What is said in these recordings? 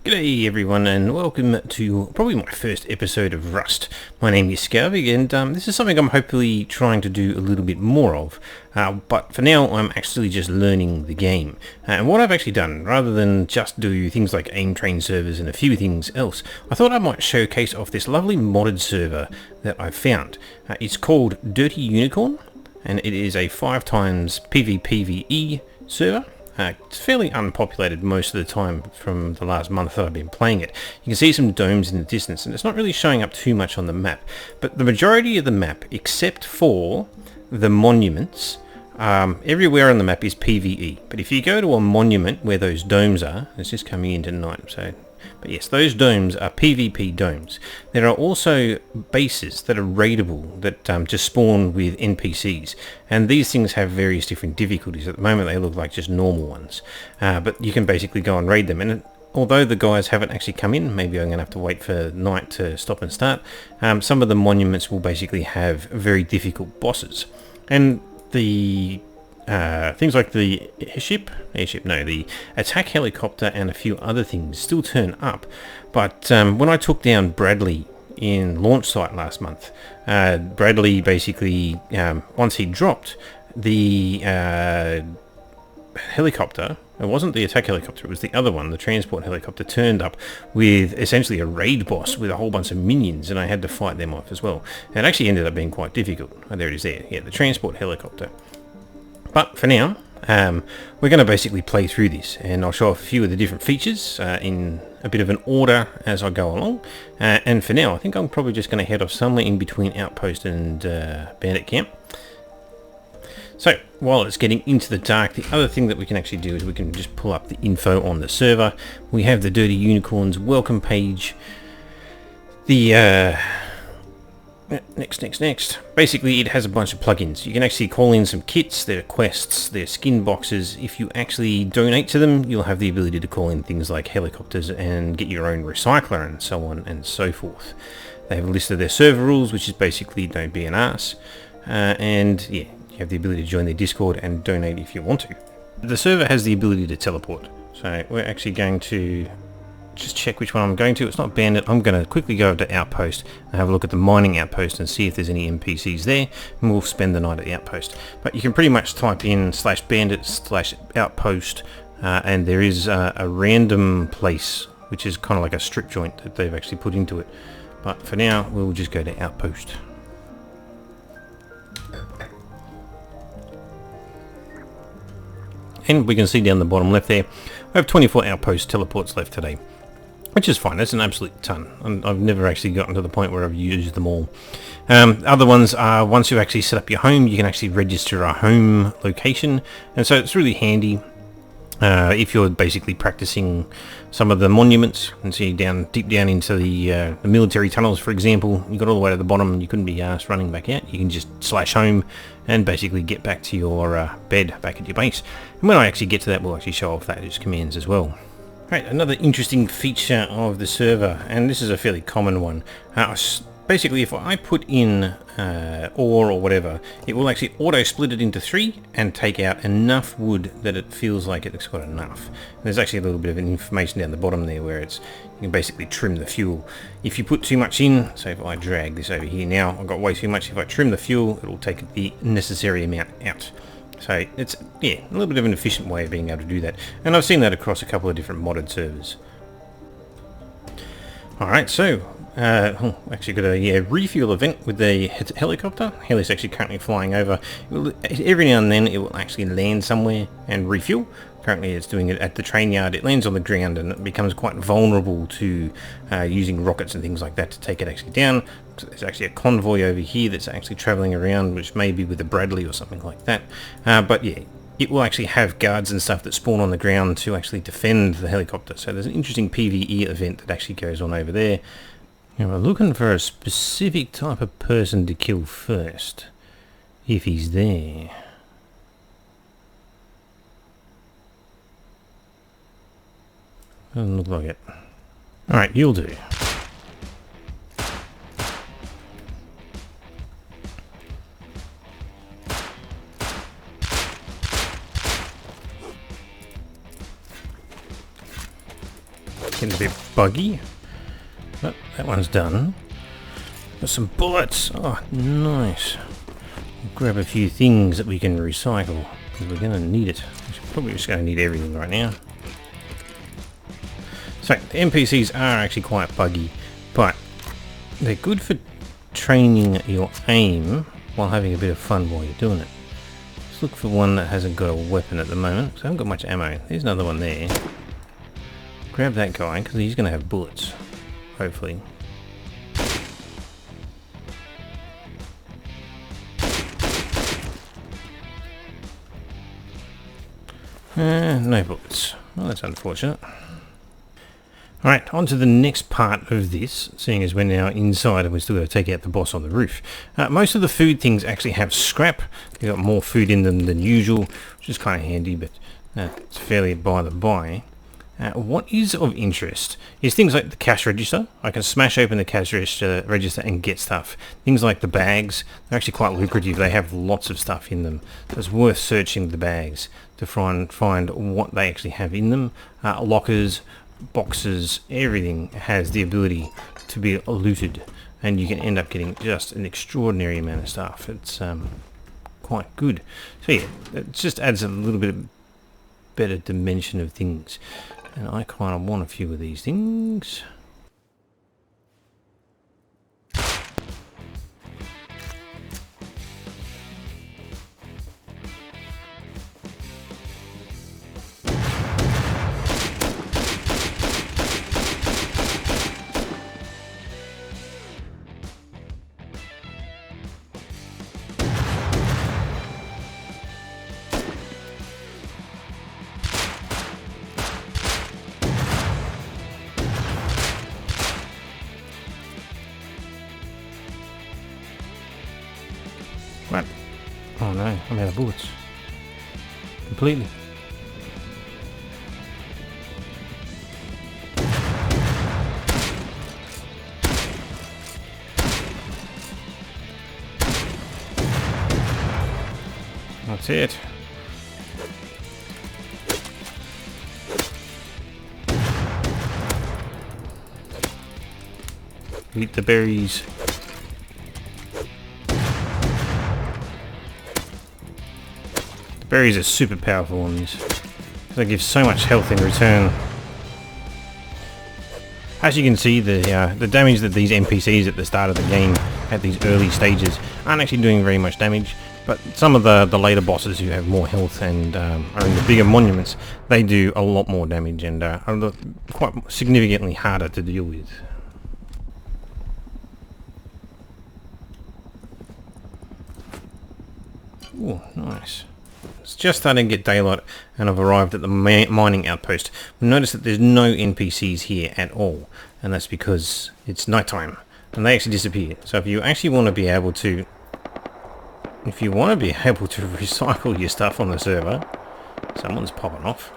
G'day everyone and welcome to probably my first episode of Rust. My name is Skarvig and this is something I'm hopefully trying to do a little bit more of. But for now I'm actually just learning the game. And what I've actually done, rather than just do things like aim train servers and a few things else, I thought I might showcase off this lovely modded server that I've found. It's called Dirty Unicorn and it is a 5x PvPvE server. It's fairly unpopulated most of the time from the last month that I've been playing it. You can see some domes in the distance and it's not really showing up too much on the map. But the majority of the map, except for the monuments, everywhere on the map is PvE. But if you go to a monument where those domes are, it's just coming in tonight, but yes, those domes are PvP domes. There are also bases that are raidable that just spawn with Npcs, and these things have various different difficulties. At the moment they look like just normal ones, but you can basically go and raid them. And although the guys haven't actually come in, maybe I'm going to have to wait for night to stop and start, some of the monuments will basically have very difficult bosses. And the things like the the attack helicopter and a few other things still turn up. But when I took down Bradley in launch site last month, Bradley basically, once he dropped, the helicopter, it wasn't the attack helicopter, it was the other one, the transport helicopter, turned up with essentially a raid boss with a whole bunch of minions, and I had to fight them off as well. And it actually ended up being quite difficult. Oh, there it is there. Yeah, the transport helicopter. But for now, we're going to basically play through this, and I'll show off a few of the different features in a bit of an order as I go along. And for now, I think I'm probably just going to head off somewhere in between Outpost and Bandit Camp. So, while it's getting into the dark, the other thing that we can actually do is we can just pull up the info on the server. We have the Dirty Unicorns welcome page. The next. Basically, it has a bunch of plugins. You can actually call in some kits, their quests, their skin boxes. If you actually donate to them, you'll have the ability to call in things like helicopters and get your own recycler and so on and so forth. They have a list of their server rules, which is basically don't be an ass. And yeah, you have the ability to join their Discord and donate if you want to. The server has the ability to teleport. So we're actually going to just check which one I'm going to. It's not Bandit. I'm going to quickly go over to Outpost and have a look at the mining outpost and see if there's any NPCs there, and we'll spend the night at the outpost. But you can pretty much type in /bandit/outpost and there is a random place which is kind of like a strip joint that they've actually put into it. But for now we'll just go to Outpost. And we can see down the bottom left there, I have 24 outpost teleports left today, which is fine. That's an absolute ton, and I've never actually gotten to the point where I've used them all. Other ones are, once you actually set up your home, you can actually register a home location, and so it's really handy if you're basically practicing some of the monuments. And see deep down into the military tunnels, for example, you got all the way to the bottom and you couldn't be arsed running back out. You can just /home and basically get back to your bed back at your base. And when I actually get to that, we'll actually show off that as commands as well. Right, another interesting feature of the server, and this is a fairly common one. Basically, if I put in ore or whatever, it will actually auto-split it into 3 and take out enough wood that it feels like it's got enough. There's actually a little bit of information down the bottom there where you can basically trim the fuel. If you put too much in, so if I drag this over here now, I've got way too much. If I trim the fuel, it'll take the necessary amount out. So it's, yeah, a little bit of an efficient way of being able to do that. And I've seen that across a couple of different modded servers. Alright, so actually got a refuel event with the helicopter. Heli's actually currently flying over. Every now and then it will actually land somewhere and refuel. Currently it's doing it at the train yard. It lands on the ground and it becomes quite vulnerable to using rockets and things like that to take it actually down. So there's actually a convoy over here that's actually travelling around, which may be with a Bradley or something like that. But yeah, it will actually have guards and stuff that spawn on the ground to actually defend the helicopter. So there's an interesting PvE event that actually goes on over there. Now we're looking for a specific type of person to kill first, if he's there. Doesn't look like it. Alright, you'll do. Getting a bit buggy. But that one's done. Got some bullets. Oh, nice. We'll grab a few things that we can recycle, because we're going to need it. We're probably just going to need everything right now. So, the NPCs are actually quite buggy, but they're good for training your aim while having a bit of fun while you're doing it. Let's look for one that hasn't got a weapon at the moment, because I haven't got much ammo. There's another one there. Grab that guy, because he's going to have bullets, hopefully. No bullets. Well, that's unfortunate. Alright, on to the next part of this, seeing as we're now inside and we're still going to take out the boss on the roof. Most of the food things actually have scrap. They've got more food in them than usual, which is kind of handy, but it's fairly by the by. What is of interest is things like the cash register. I can smash open the cash register and get stuff. Things like the bags, they're actually quite lucrative. They have lots of stuff in them. So it's worth searching the bags to find what they actually have in them. Lockers, boxes, everything has the ability to be looted, and you can end up getting just an extraordinary amount of stuff. It's quite good. So yeah, it just adds a little bit of better dimension of things, and I kind of want a few of these things. Right. Oh no, I'm out of bullets. Completely. That's it. Eat the berries. Berries are super powerful on these. They give so much health in return. As you can see, the damage that these NPCs at the start of the game, at these early stages, aren't actually doing very much damage. But some of the later bosses who have more health and are in the bigger monuments, they do a lot more damage and are quite significantly harder to deal with. Oh, nice. It's just starting to get daylight and I've arrived at the mining outpost. You'll notice that there's no NPCs here at all, and that's because it's nighttime and they actually disappear. So if you actually want to be able to recycle your stuff on the server, someone's popping off.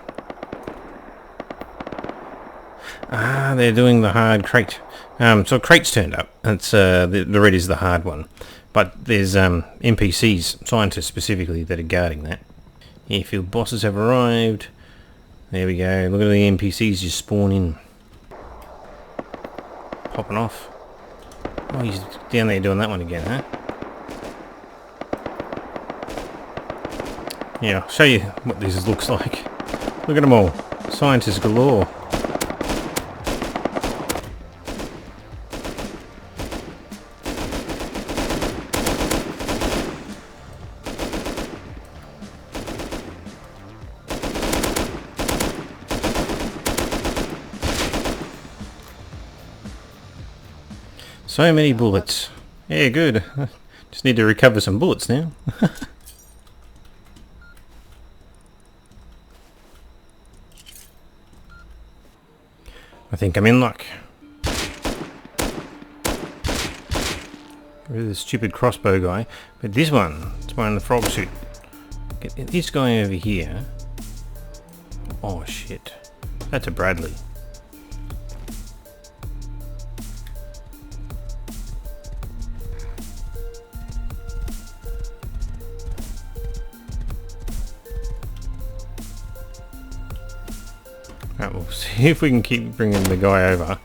Ah, they're doing the hard crate. So crate's turned up. It's the red is the hard one. But there's NPCs, scientists specifically, that are guarding that. Airfield bosses have arrived. There we go. Look at the NPCs just spawn in. Popping off. Oh, he's down there doing that one again, huh? Yeah, I'll show you what this looks like. Look at them all. Scientists galore. So many bullets. Yeah, good. Just need to recover some bullets now. I think I'm in luck. Rid of the stupid crossbow guy. But this one, it's wearing the frog suit. Get this guy over here. Oh shit. That's a Bradley. Alright, we'll see if we can keep bringing the guy over.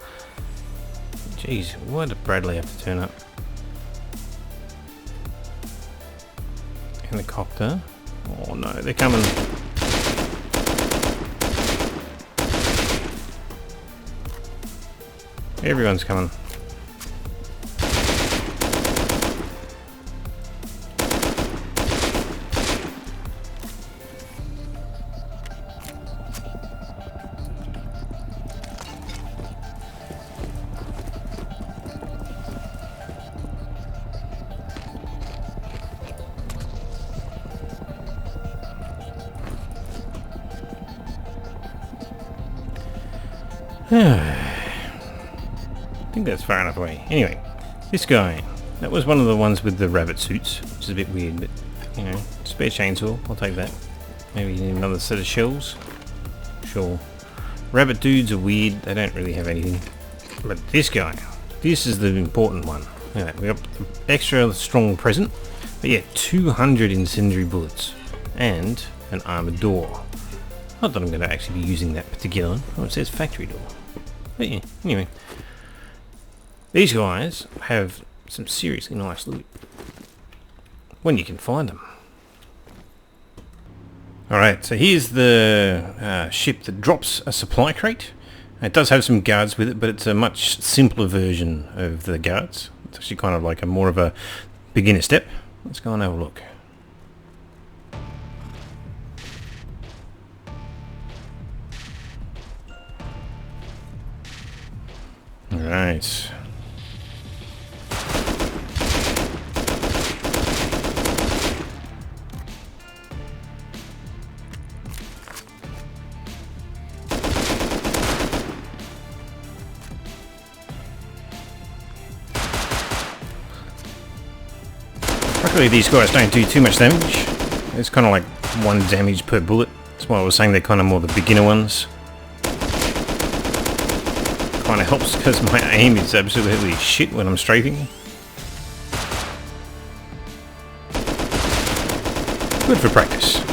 Jeez, why did Bradley have to turn up? Helicopter. Oh no, they're coming. Everyone's coming. I think that's far enough away. Anyway, this guy, that was one of the ones with the rabbit suits, which is a bit weird, but, you know, spare chainsaw, I'll take that. Maybe you need another set of shells. Sure. Rabbit dudes are weird, they don't really have anything. But this guy, this is the important one. Yeah, we got the extra strong present, but yeah, 200 incendiary bullets, and an armored door. Not that I'm going to actually be using that particular one. Oh, it says factory door. But yeah, anyway. These guys have some seriously nice loot. When you can find them. Alright, so here's the ship that drops a supply crate. It does have some guards with it, but it's a much simpler version of the guards. It's actually kind of like a more of a beginner step. Let's go and have a look. Alright. Luckily these guys don't do too much damage. It's kind of like 1 damage per bullet. That's why I was saying they're kind of more the beginner ones. Kind of helps because my aim is absolutely shit when I'm strafing. Good for practice.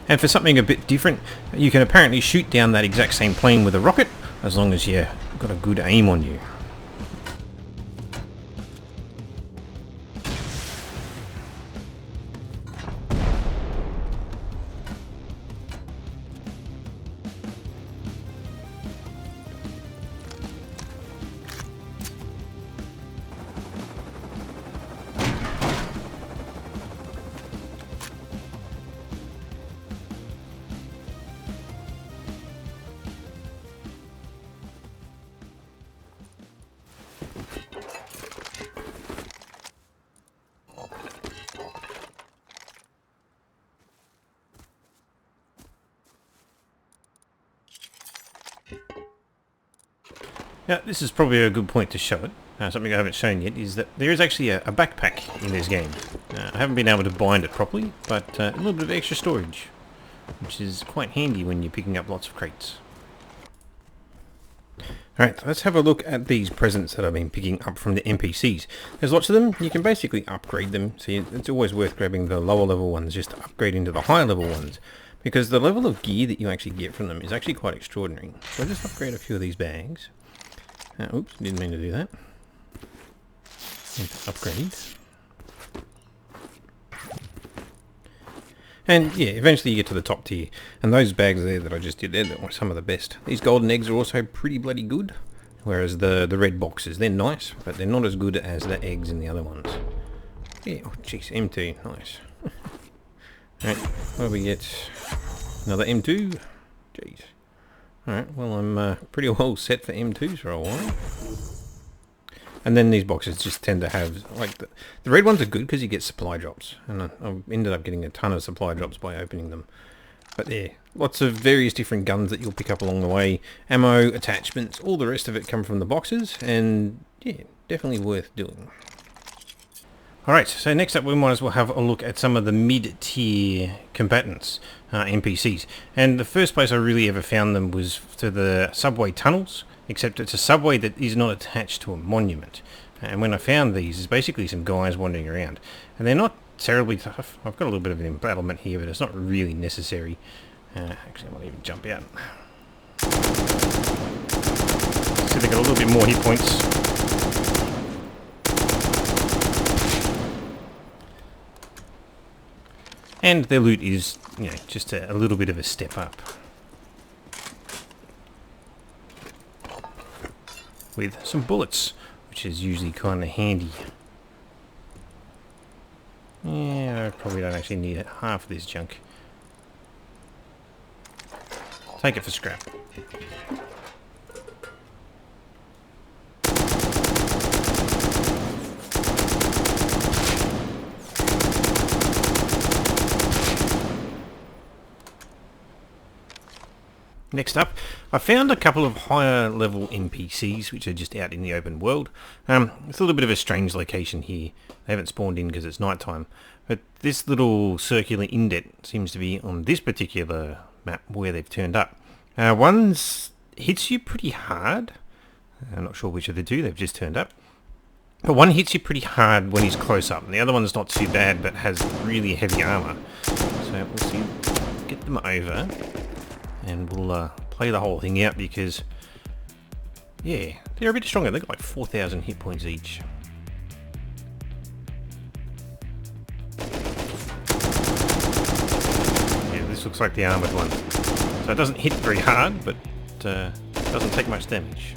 And for something a bit different, you can apparently shoot down that exact same plane with a rocket, as long as you've got a good aim on you. Now, this is probably a good point to show it. Something I haven't shown yet is that there is actually a backpack in this game. I haven't been able to bind it properly, but a little bit of extra storage, which is quite handy when you're picking up lots of crates. Alright, let's have a look at these presents that I've been picking up from the NPCs. There's lots of them. You can basically upgrade them, so it's always worth grabbing the lower level ones just to upgrade into the higher level ones, because the level of gear that you actually get from them is actually quite extraordinary. So I'll just upgrade a few of these bags. Oops, didn't mean to do that. Upgrade. And yeah, eventually you get to the top tier. And those bags there that I just did there, they're some of the best. These golden eggs are also pretty bloody good. Whereas the red boxes, they're nice, but they're not as good as the eggs in the other ones. Yeah, oh jeez, M2, nice. Alright, what do we get? Another M2? Jeez. Alright, well I'm pretty well set for M2s for a while. And then these boxes just tend to have, like, the red ones are good because you get supply drops. And I've ended up getting a ton of supply drops by opening them. But yeah, lots of various different guns that you'll pick up along the way. Ammo, attachments, all the rest of it come from the boxes, and yeah, definitely worth doing. Alright, so next up we might as well have a look at some of the mid-tier combatants, NPCs. And the first place I really ever found them was to the subway tunnels, except it's a subway that is not attached to a monument. And when I found these, there's basically some guys wandering around. And they're not terribly tough. I've got a little bit of an embattlement here, but it's not really necessary. Actually, I might even jump out. So they've got a little bit more hit points. And their loot is, you know, just a little bit of a step up. With some bullets, which is usually kind of handy. Yeah, I probably don't actually need half of this junk. Take it for scrap. Next up, I found a couple of higher level NPCs which are just out in the open world. It's a little bit of a strange location here. They haven't spawned in because it's night time. But this little circular indent seems to be on this particular map where they've turned up. One hits you pretty hard. I'm not sure which of the two, they've just turned up. But one hits you pretty hard when he's close up, and the other one's not too bad but has really heavy armour. So we'll see, get them over. And we'll play the whole thing out because, yeah, they're a bit stronger. They've got like 4,000 hit points each. Yeah, this looks like the armoured one. So it doesn't hit very hard, but doesn't take much damage.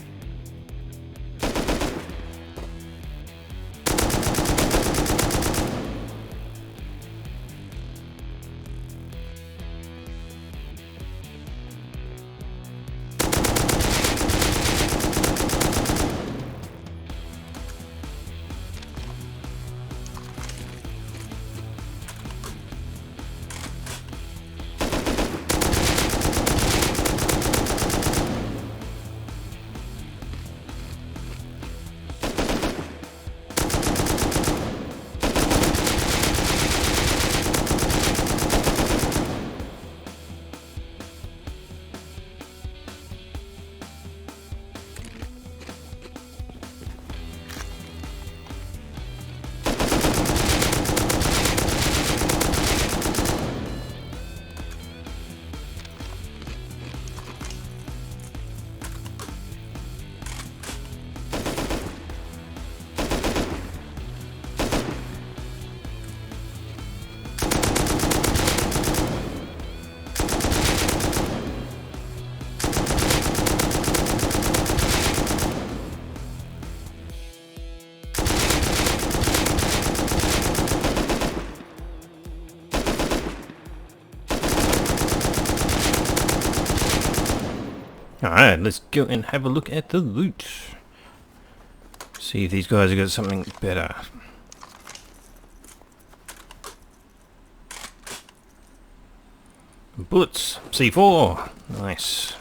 Alright, let's go and have a look at the loot. See if these guys have got something better. Bullets, C4, nice.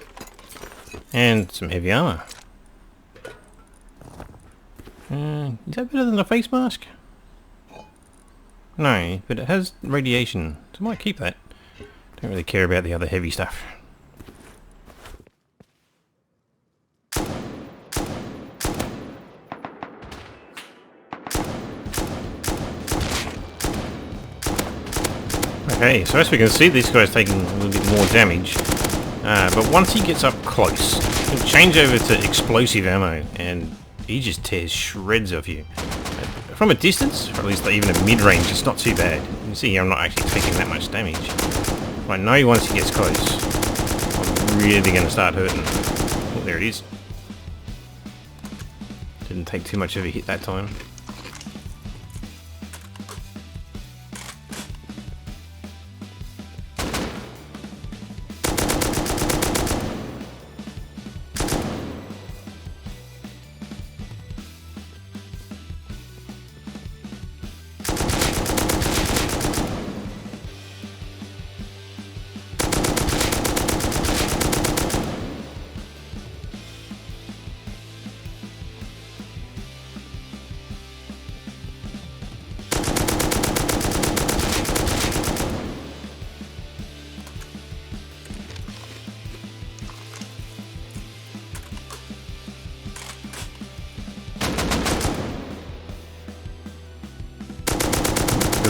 And some heavy armor. Is that better than a face mask? No, but it has radiation, so I might keep that. Don't really care about the other heavy stuff. Okay, so as we can see, this guy's taking a little bit more damage, but once he gets up close, he'll change over to explosive ammo, and he just tears shreds of you. From a distance, or at least even a mid-range, it's not too bad. You can see here I'm not actually taking that much damage. I know once he gets close, I'm really going to start hurting. Oh, there it is. Didn't take too much of a hit that time.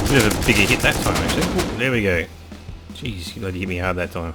Bit of a bigger hit that time, actually. Ooh, there we go. Jeez, you bloody hit me hard that time.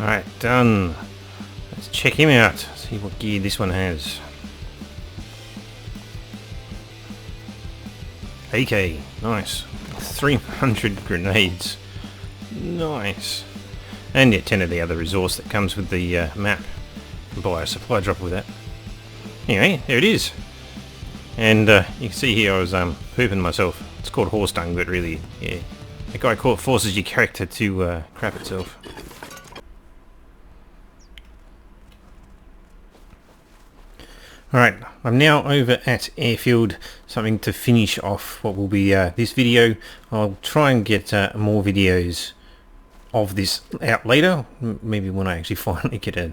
Alright, done. Let's check him out, see what gear this one has. AK, nice. 300 grenades. Nice. And yet 10 of the other resource that comes with the map. You can buy a supply drop with that. Anyway, there it is. And you can see here I was pooping myself. It's called horse dung, but really, yeah. That guy forces your character to crap itself. Alright, I'm now over at Airfield, something to finish off what will be this video. I'll try and get more videos of this out later, maybe when I actually finally get a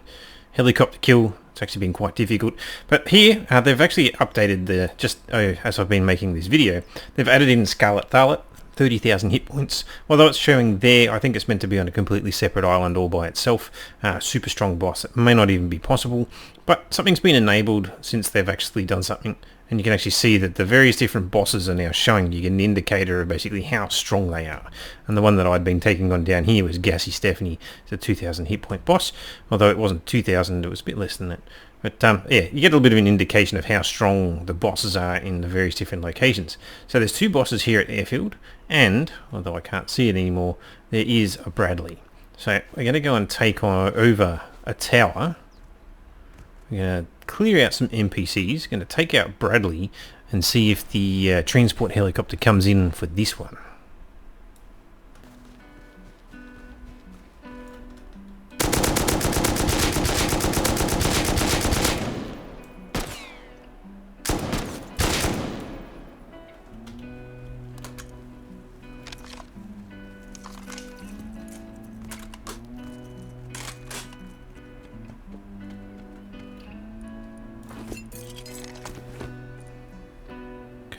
helicopter kill. It's actually been quite difficult. But here, they've actually updated the, as I've been making this video, they've added in Scarlet Tharlet, 30,000 hit points. Although it's showing there, I think it's meant to be on a completely separate island all by itself. Super strong boss. It may not even be possible, but something's been enabled since they've actually done something. And you can actually see that the various different bosses are now showing. You get an indicator of basically how strong they are. And the one that I'd been taking on down here was Gassy Stephanie. It's a 2,000 hit point boss. Although it wasn't 2,000, it was a bit less than that. But yeah, you get a little bit of an indication of how strong the bosses are in the various different locations. So there's 2 bosses here at Airfield, and, although I can't see it anymore, there is a Bradley. So we're going to go and take over a tower. We're going to clear out some NPCs, going to take out Bradley, and see if the transport helicopter comes in for this one.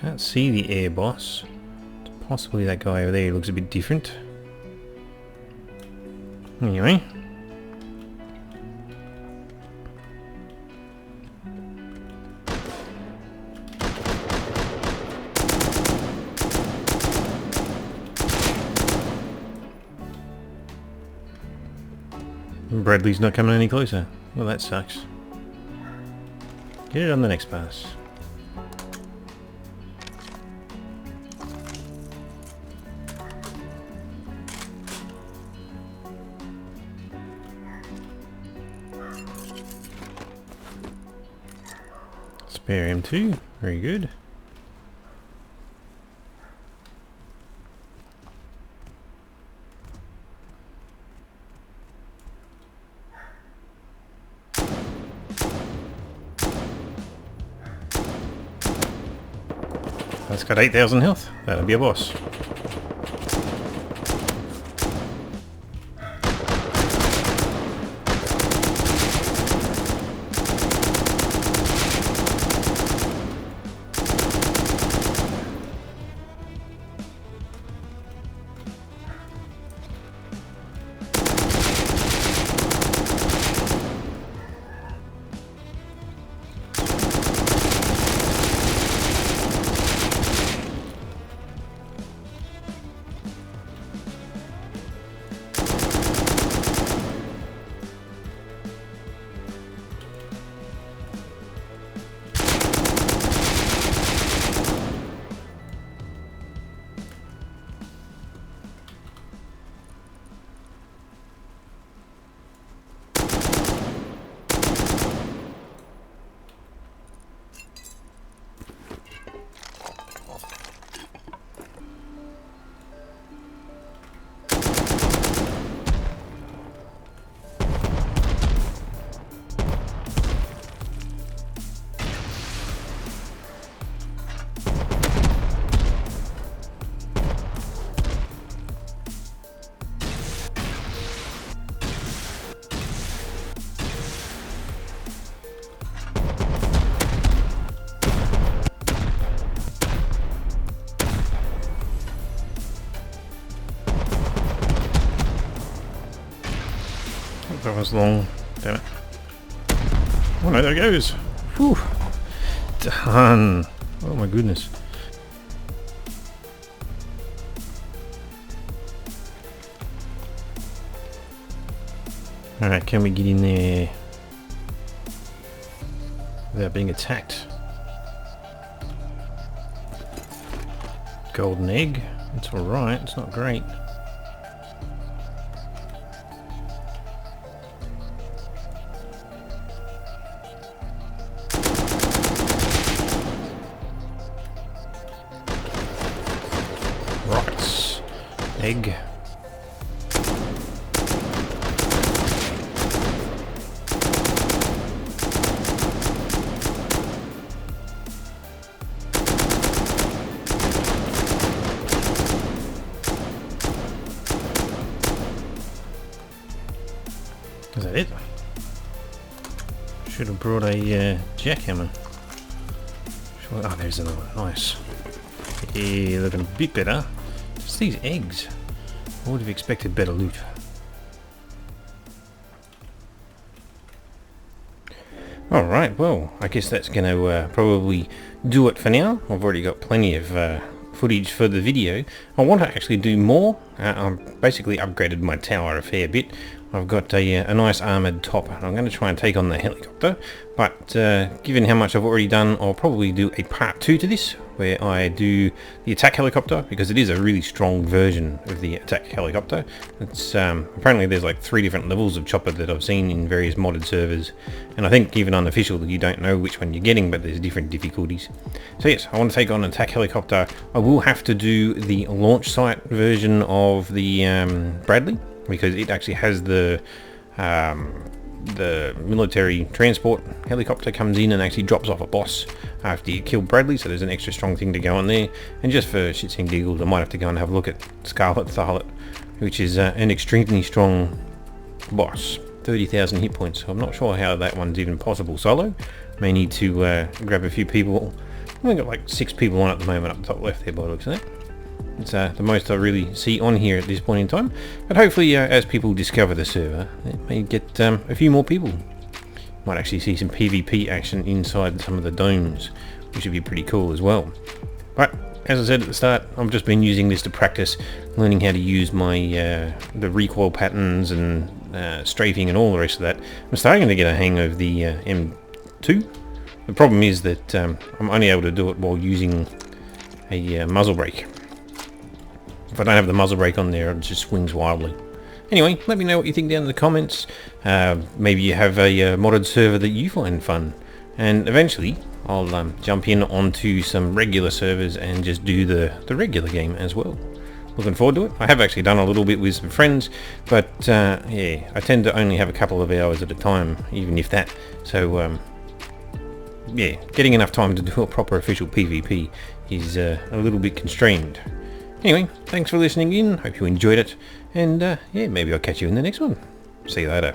Can't see the air boss. Possibly that guy over there looks a bit different. Anyway. Bradley's not coming any closer. Well, that sucks. Get it on the next pass. Spare M2, very good. That's got 8,000 health. That'll be a boss. that was long. Damn it. Oh no, there it goes. Whew. Done. Oh my goodness. Alright, can we get in there without being attacked? Golden egg. It's alright, it's not great. Rockets. Egg. Is that it? Should have brought a jackhammer. Oh, there's another one. Nice. Yeah, looking a bit better. Just these eggs. I would have expected better loot. Alright, well, I guess that's going to probably do it for now. I've already got plenty of footage for the video. I want to actually do more. I've basically upgraded my tower a fair bit. I've got a nice armoured top. I'm going to try and take on the helicopter, but given how much I've already done, I'll probably do a part 2 to this, where I do the attack helicopter, because it is a really strong version of the attack helicopter. It's apparently there's like 3 different levels of chopper that I've seen in various modded servers, and I think even unofficial you don't know which one you're getting, but there's different difficulties. So yes, I want to take on an attack helicopter. I will have to do the launch site version of the Bradley, because it actually has the military transport helicopter comes in and actually drops off a boss after you kill Bradley, so there's an extra strong thing to go on there. And just for shits and giggles, I might have to go and have a look at Scarlet Tharlet, which is an extremely strong boss. 30,000 hit points. I'm not sure how that one's even possible solo. May need to grab a few people. We've got like 6 people on at the moment up the top left there by the looks of that. It's the most I really see on here at this point in time, but hopefully as people discover the server, it may get a few more people. Might actually see some PvP action inside some of the domes, which would be pretty cool as well. But as I said at the start, I've just been using this to practice learning how to use my the recoil patterns and strafing and all the rest of that. I'm starting to get a hang of the M2. The problem is that I'm only able to do it while using a muzzle brake. If I don't have the muzzle brake on there, it just swings wildly. Anyway, let me know what you think down in the comments. Maybe you have a modded server that you find fun. And eventually, I'll jump in onto some regular servers and just do the regular game as well. Looking forward to it. I have actually done a little bit with some friends, but yeah, I tend to only have a couple of hours at a time, even if that. So yeah, getting enough time to do a proper official PvP is a little bit constrained. Anyway, thanks for listening in, hope you enjoyed it, and yeah, maybe I'll catch you in the next one. See you later.